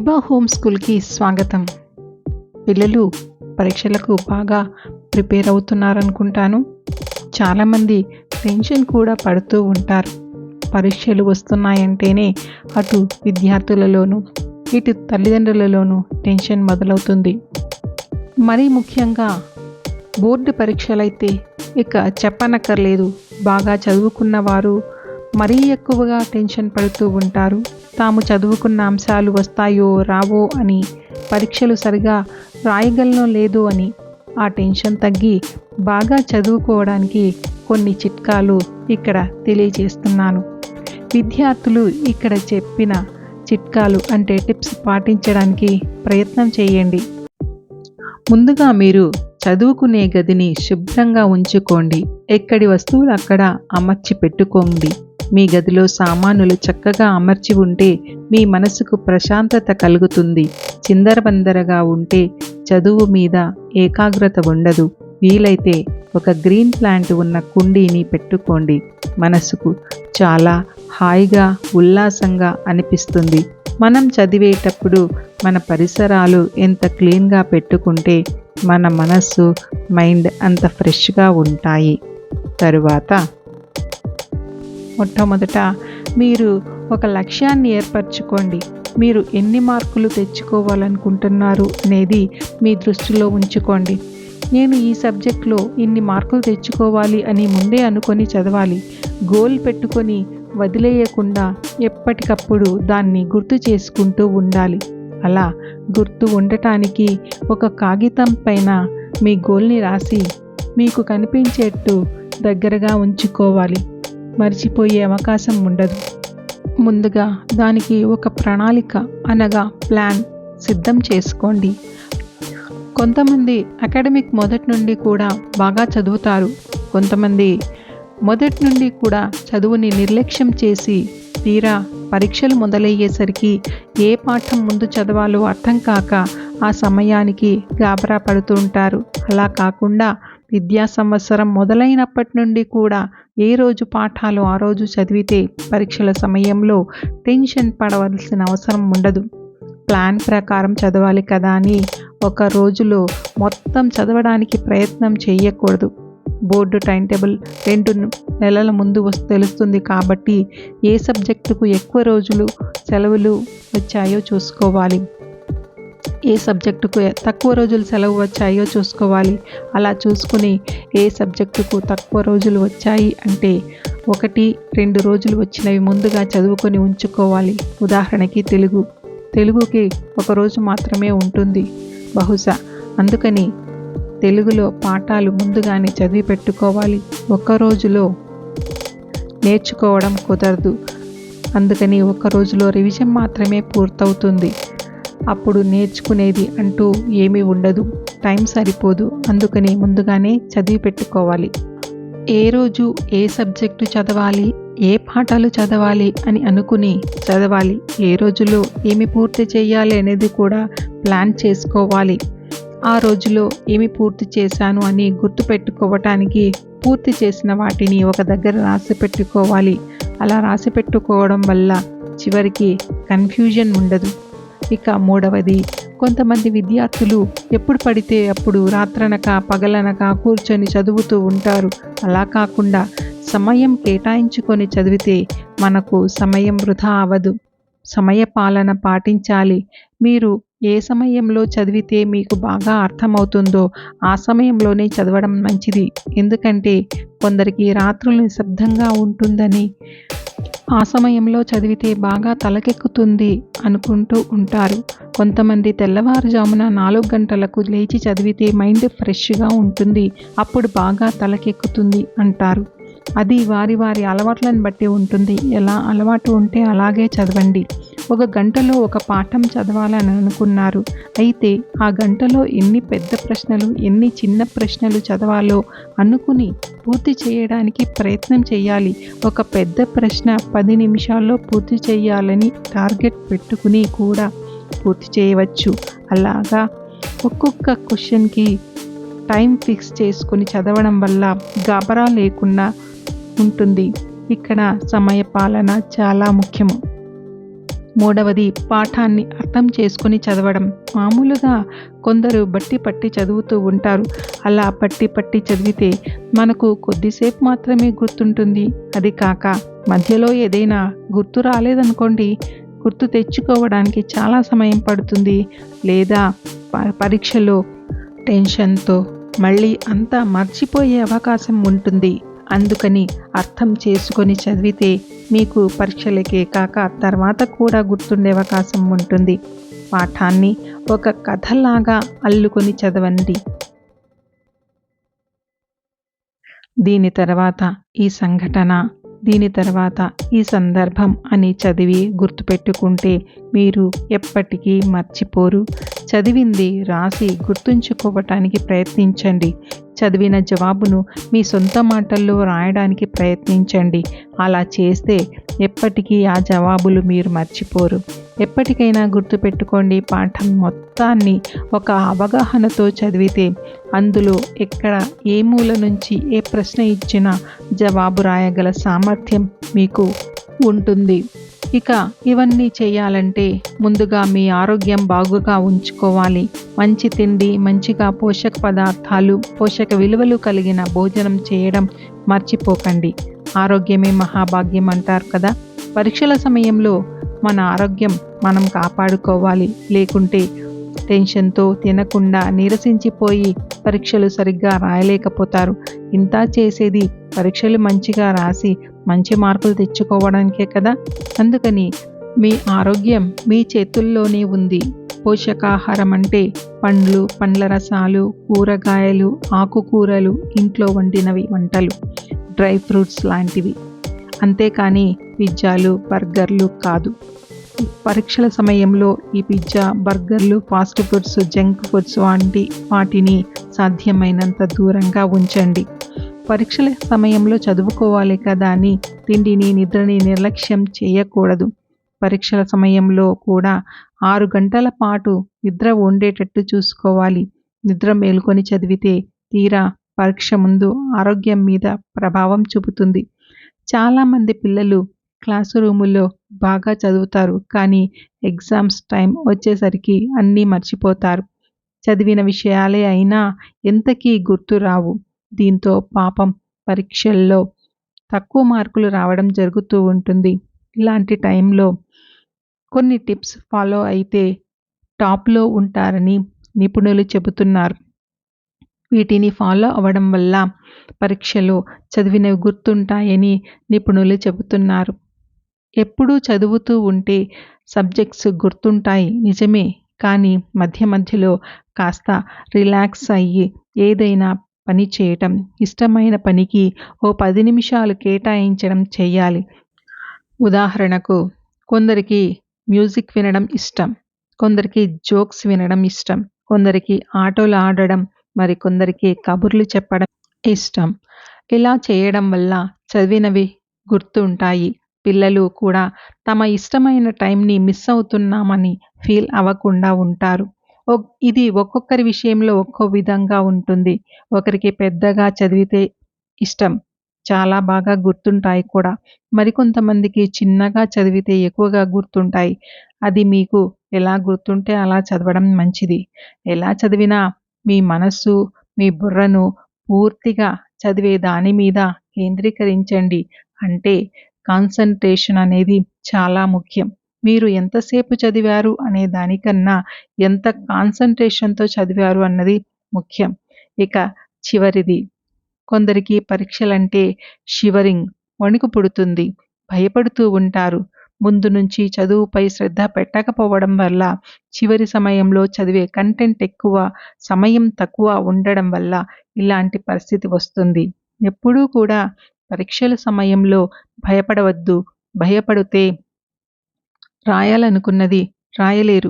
విభా home స్కూల్కి స్వాగతం. పిల్లలు పరీక్షలకు బాగా ప్రిపేర్ అవుతున్నారనుకుంటాను. చాలామంది టెన్షన్ కూడా పడుతూ ఉంటారు. పరీక్షలు వస్తున్నాయంటేనే అటు విద్యార్థులలోనూ ఇటు తల్లిదండ్రులలోనూ టెన్షన్ మొదలవుతుంది. మరీ ముఖ్యంగా బోర్డు పరీక్షలైతే ఇక చెప్పనక్కర్లేదు. బాగా చదువుకున్న వారు మరీ ఎక్కువగా టెన్షన్ పడుతూ ఉంటారు. తాము చదువుకున్న అంశాలు వస్తాయో రావో అని, పరీక్షలు సరిగా రాయగలనో లేదో అని ఆ టెన్షన్ తగ్గి బాగా చదువుకోవడానికి కొన్ని చిట్కాలు ఇక్కడ తెలియజేస్తున్నాను. విద్యార్థులు ఇక్కడ చెప్పిన చిట్కాలు అంటే టిప్స్ పాటించడానికి ప్రయత్నం చేయండి. ముందుగా మీరు చదువుకునే గదిని శుభ్రంగా ఉంచుకోండి. ఎక్కడి వస్తువులు అక్కడ అమర్చి పెట్టుకోండి. మీ గదిలో సామానులు చక్కగా అమర్చి ఉంటే మీ మనసుకు ప్రశాంతత కలుగుతుంది. చిందరబందరగా ఉంటే చదువు మీద ఏకాగ్రత ఉండదు. వీలైతే ఒక గ్రీన్ ప్లాంట్ ఉన్న కుండీని పెట్టుకోండి. మనసుకు చాలా హాయిగా ఉల్లాసంగా అనిపిస్తుంది. మనం చదివేటప్పుడు మన పరిసరాలు ఎంత క్లీన్గా పెట్టుకుంటే మన మనస్సు మైండ్ అంత ఫ్రెష్గా ఉంటాయి. తరువాత మొట్టమొదట మీరు ఒక లక్ష్యాన్ని ఏర్పరచుకోండి. మీరు ఎన్ని మార్కులు తెచ్చుకోవాలనుకుంటున్నారు అనేది మీ దృష్టిలో ఉంచుకోండి. నేను ఈ సబ్జెక్ట్లో ఇన్ని మార్కులు తెచ్చుకోవాలి అని ముందే అనుకొని చదవాలి. గోల్ పెట్టుకొని వదిలేయకుండా ఎప్పటికప్పుడు దాన్ని గుర్తు చేసుకుంటూ ఉండాలి. అలా గుర్తు ఉండటానికి ఒక కాగితం పైన మీ గోల్ని రాసి మీకు కనిపించేట్టు దగ్గరగా ఉంచుకోవాలి. మర్చిపోయే అవకాశం ఉండదు. ముందుగా దానికి ఒక ప్రణాళిక అనగా ప్లాన్ సిద్ధం చేసుకోండి. కొంతమంది అకాడమిక్ మొదటి నుండి కూడా బాగా చదువుతారు. కొంతమంది మొదటి నుండి కూడా చదువుని నిర్లక్ష్యం చేసి తీరా పరీక్షలు మొదలయ్యేసరికి ఏ పాఠం ముందు చదవాలో అర్థం కాక ఆ సమయానికి గాబరా పడుతూ ఉంటారు. అలా కాకుండా విద్యా సంవత్సరం మొదలైనప్పటి నుండి కూడా ఏ రోజు పాఠాలు ఆ రోజు చదివితే పరీక్షల సమయంలో టెన్షన్ పడవలసిన అవసరం ఉండదు. ప్లాన్ ప్రకారం చదవాలి కదా అని ఒక రోజులో మొత్తం చదవడానికి ప్రయత్నం చేయకూడదు. బోర్డు టైం టేబుల్ 2 నెలల ముందు తెలుస్తుంది కాబట్టి ఏ సబ్జెక్టుకు ఎక్కువ రోజులు సెలవులు వచ్చాయో చూసుకోవాలి. ఏ సబ్జెక్టుకు తక్కువ రోజులు సెలవు వచ్చాయో చూసుకోవాలి. అలా చూసుకుని ఏ సబ్జెక్టుకు తక్కువ రోజులు వచ్చాయి అంటే 1-2 రోజులు వచ్చినవి ముందుగా చదువుకొని ఉంచుకోవాలి. ఉదాహరణకి తెలుగుకి ఒక రోజు మాత్రమే ఉంటుంది బహుశా. అందుకని తెలుగులో పాఠాలు ముందుగానే చదివి పెట్టుకోవాలి. ఒక్క రోజులో నేర్చుకోవడం కుదరదు. అందుకని ఒక్క రోజులో రివిజన్ మాత్రమే పూర్తవుతుంది. అప్పుడు నేర్చుకునేది అంటూ ఏమీ ఉండదు. టైం సరిపోదు. అందుకని ముందుగానే చదివి పెట్టుకోవాలి. ఏ రోజు ఏ సబ్జెక్టు చదవాలి, ఏ పాఠాలు చదవాలి అని అనుకుని చదవాలి. ఏ రోజులో ఏమి పూర్తి చేయాలి అనేది కూడా ప్లాన్ చేసుకోవాలి. ఆ రోజులో ఏమి పూర్తి చేశాను అని గుర్తు పెట్టుకోవటానికి పూర్తి చేసిన వాటిని ఒక దగ్గర రాసి పెట్టుకోవాలి. అలా రాసి పెట్టుకోవడం వల్ల చివరికి కన్ఫ్యూజన్ ఉండదు. ఇక మూడవది, కొంతమంది విద్యార్థులు ఎప్పుడు పడితే అప్పుడు రాత్రనక పగలనక కూర్చొని చదువుతూ ఉంటారు. అలా కాకుండా సమయం కేటాయించుకొని చదివితే మనకు సమయం వృధా అవ్వదు. సమయ పాలన పాటించాలి. మీరు ఏ సమయంలో చదివితే మీకు బాగా అర్థమవుతుందో ఆ సమయంలోనే చదవడం మంచిది. ఎందుకంటే కొందరికి రాత్రులు నిశ్శబ్దంగా ఉంటుందని ఆ సమయంలో చదివితే బాగా తలకెక్కుతుంది అనుకుంటూ ఉంటారు. కొంతమంది తెల్లవారుజామున 4 గంటలకు లేచి చదివితే మైండ్ ఫ్రెష్గా ఉంటుంది, అప్పుడు బాగా తలకెక్కుతుంది అంటారు. అది వారి అలవాట్లను బట్టి ఉంటుంది. ఎలా అలవాటు ఉంటే అలాగే చదవండి. ఒక గంటలో ఒక పాఠం చదవాలని అనుకున్నారు. అయితే ఆ గంటలో ఎన్ని పెద్ద ప్రశ్నలు ఎన్ని చిన్న ప్రశ్నలు చదవాలో అనుకుని పూర్తి చేయడానికి ప్రయత్నం చేయాలి. ఒక పెద్ద ప్రశ్న 10 నిమిషాల్లో పూర్తి చేయాలని టార్గెట్ పెట్టుకుని కూడా పూర్తి చేయవచ్చు. అలాగా ఒక్కొక్క క్వశ్చన్కి టైం ఫిక్స్ చేసుకుని చదవడం వల్ల గాబరా లేకుండా ఉంటుంది. ఇక్కడ సమయ పాలన చాలా ముఖ్యము. మూడవది పాఠాన్ని అర్థం చేసుకుని చదవడం. మామూలుగా కొందరు బట్టి పట్టి చదువుతూ ఉంటారు. అలా పట్టి పట్టి చదివితే మనకు కొద్దిసేపు మాత్రమే గుర్తుంటుంది. అది కాక మధ్యలో ఏదైనా గుర్తు రాలేదనుకోండి, గుర్తు తెచ్చుకోవడానికి చాలా సమయం పడుతుంది. లేదా పరీక్షలో టెన్షన్తో మళ్ళీ అంతా మర్చిపోయే అవకాశం ఉంటుంది. అందుకని అర్థం చేసుకొని చదివితే మీకు పరీక్షలకే కాక తర్వాత కూడా గుర్తుండే అవకాశం ఉంటుంది. పాఠాన్ని ఒక కథలాగా అల్లుకొని చదవండి. దీని తర్వాత ఈ సంఘటన, దీని తర్వాత ఈ సందర్భం అని చదివి గుర్తుపెట్టుకుంటే మీరు ఎప్పటికీ మర్చిపోరు. చదివింది రాసి గుర్తుంచుకోవటానికి ప్రయత్నించండి. చదివిన జవాబును మీ సొంత మాటల్లో రాయడానికి ప్రయత్నించండి. అలా చేస్తే ఎప్పటికీ ఆ జవాబులు మీరు మర్చిపోరు. ఎప్పటికైనా గుర్తుపెట్టుకోండి, పాఠం మొత్తాన్ని ఒక అవగాహనతో చదివితే అందులో ఎక్కడ ఏ మూల నుంచి ఏ ప్రశ్న ఇచ్చినా జవాబు రాయగల సామర్థ్యం మీకు ఉంటుంది. ఇక ఇవన్నీ చేయాలంటే ముందుగా మీ ఆరోగ్యం బాగుగా ఉంచుకోవాలి. మంచి తిండి, మంచిగా పోషక పదార్థాలు, పోషక విలువలు కలిగిన భోజనం చేయడం మర్చిపోకండి. ఆరోగ్యమే మహాభాగ్యం అంటారు కదా. పరీక్షల సమయంలో మన ఆరోగ్యం మనం కాపాడుకోవాలి. లేకుంటే టెన్షన్తో తినకుండా నీరసించిపోయి పరీక్షలు సరిగ్గా రాయలేకపోతారు. ఇంత చేసేది పరీక్షలు మంచిగా రాసి మంచి మార్కులు తెచ్చుకోవడానికే కదా. అందుకని మీ ఆరోగ్యం మీ చేతుల్లోనే ఉంది. పోషకాహారం అంటే పండ్లు, పండ్ల రసాలు, కూరగాయలు, ఆకుకూరలు, ఇంట్లో వండినవి వంటలు, డ్రై ఫ్రూట్స్ లాంటివి. అంతేకాని పిజ్జాలు, బర్గర్లు కాదు. పరీక్షల సమయంలో ఈ పిజ్జా, బర్గర్లు, ఫాస్ట్ ఫుడ్స్, జంక్ ఫుడ్స్ వంటి వాటిని సాధ్యమైనంత దూరంగా ఉంచండి. పరీక్షల సమయంలో చదువుకోవాలి కదా అని తిండిని, నిద్రని నిర్లక్ష్యం చేయకూడదు. పరీక్షల సమయంలో కూడా 6 గంటల పాటు నిద్ర ఉండేటట్టు చూసుకోవాలి. నిద్ర మేలుకొని చదివితే తీరా పరీక్ష ముందు ఆరోగ్యం మీద ప్రభావం చూపుతుంది. చాలామంది పిల్లలు క్లాసు రూముల్లో బాగా చదువుతారు, కానీ ఎగ్జామ్స్ టైం వచ్చేసరికి అన్నీ మర్చిపోతారు. చదివిన విషయాలే అయినా ఎంతకీ గుర్తు రావు. దీంతో పాపం పరీక్షల్లో తక్కువ మార్కులు రావడం జరుగుతూ ఉంటుంది. ఇలాంటి టైంలో కొన్ని టిప్స్ ఫాలో అయితే టాప్లో ఉంటారని నిపుణులు చెబుతున్నారు. వీటిని ఫాలో అవ్వడం వల్ల పరీక్షలో చదివినవి గుర్తుంటాయని నిపుణులు చెబుతున్నారు. ఎప్పుడూ చదువుతూ ఉంటే సబ్జెక్ట్స్ గుర్తుంటాయి నిజమే, కానీ మధ్య మధ్యలో కాస్త రిలాక్స్ అయ్యి ఏదైనా పని చేయటం, ఇష్టమైన పనికి ఓ 10 నిమిషాలు కేటాయించడం చేయాలి. ఉదాహరణకు కొందరికి మ్యూజిక్ వినడం ఇష్టం, కొందరికి జోక్స్ వినడం ఇష్టం, కొందరికి ఆటలు ఆడడం, మరి కొందరికి కబుర్లు చెప్పడం ఇష్టం. ఇలా చేయడం వల్ల చదివినవి గుర్తుంటాయి. పిల్లలు కూడా తమ ఇష్టమైన టైంని మిస్ అవుతున్నామని ఫీల్ అవ్వకుండా ఉంటారు. ఇది ఒక్కొక్కరి విషయంలో ఒక్కో విధంగా ఉంటుంది. ఒకరికి పెద్దగా చదివితే ఇష్టం, చాలా బాగా గుర్తుంటాయి కూడా. మరికొంతమందికి చిన్నగా చదివితే ఎక్కువగా గుర్తుంటాయి. అది మీకు ఎలా గుర్తుంటే అలా చదవడం మంచిది. ఎలా చదివినా మీ మనస్సు, మీ బుర్రను పూర్తిగా చదివే దాని మీద కేంద్రీకరించండి. అంటే కాన్సంట్రేషన్ అనేది చాలా ముఖ్యం. మీరు ఎంతసేపు చదివారు అనే దానికన్నా ఎంత కాన్సంట్రేషన్తో చదివారు అన్నది ముఖ్యం. ఇక చివరిది, కొందరికి పరీక్షలంటే షివరింగ్, వణుకు పుడుతుంది, భయపడుతూ ఉంటారు. ముందు నుంచి చదువుపై శ్రద్ధ పెట్టకపోవడం వల్ల, చివరి సమయంలో చదివే కంటెంట్ ఎక్కువ, సమయం తక్కువ ఉండడం వల్ల ఇలాంటి పరిస్థితి వస్తుంది. ఎప్పుడూ కూడా పరీక్షల సమయంలో భయపడవద్దు. భయపడితే రాయాలనుకున్నది రాయలేరు,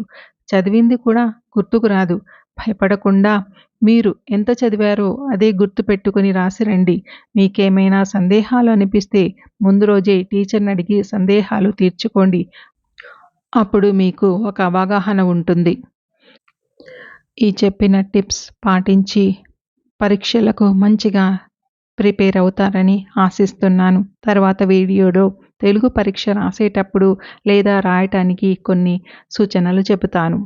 చదివింది కూడా గుర్తుకు రాదు. భయపడకుండా మీరు ఎంత చదివారో అదే గుర్తు పెట్టుకుని రాసి రండి. మీకేమైనా సందేహాలు అనిపిస్తే ముందు రోజే టీచర్ని అడిగి సందేహాలు తీర్చుకోండి. అప్పుడు మీకు ఒక అవగాహన ఉంటుంది. ఈ చెప్పిన టిప్స్ పాటించి పరీక్షలకు మంచిగా ప్రిపేర్ అవుతారని ఆశిస్తున్నాను. తర్వాత వీడియోలో తెలుగు పరీక్ష రాసేటప్పుడు లేదా రాయటానికి కొన్ని సూచనలు చెబుతాను.